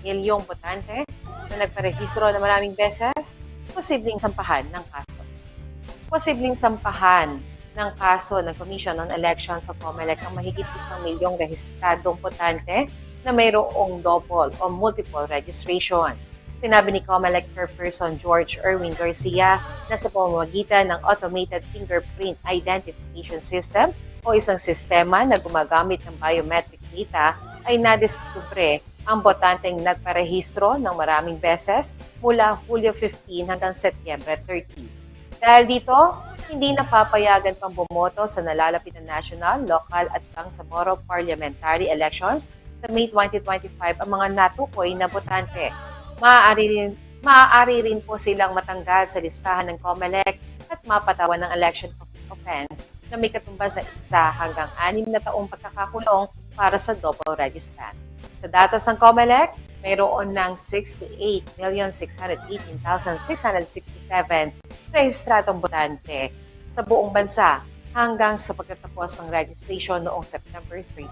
milyong botante na nagparehistro na maraming beses, posibleng sampahan ng kaso. Posibleng sampahan ng kaso ng Commission on Elections o COMELEC ang mahigit 1 milyong rehistradong botante na mayroong double o multiple registration. Sinabi ni COMELEC Chairperson George Erwin Garcia na sa pamamagitan ng Automated Fingerprint Identification System o isang sistema na gumagamit ng biometric data ay nadiskubre ang botanteng nagparehistro ng maraming beses mula Hulyo 15 hanggang Setyembre 30. Dahil dito, hindi napapayagan pang bumoto sa nalalapit na national, local at Bangsamoro parliamentary elections sa May 2025 ang mga natukoy na botante. Maaari rin po silang matanggal sa listahan ng COMELEC at mapatawan ng election offense na may katumbas na 1 hanggang 6 na taong pagkakakulong para sa double registrant. Sa datos ng COMELEC, mayroon ng 68,618,667 rehistradong botante sa buong bansa hanggang sa pagtatapos ng registration noong September 3.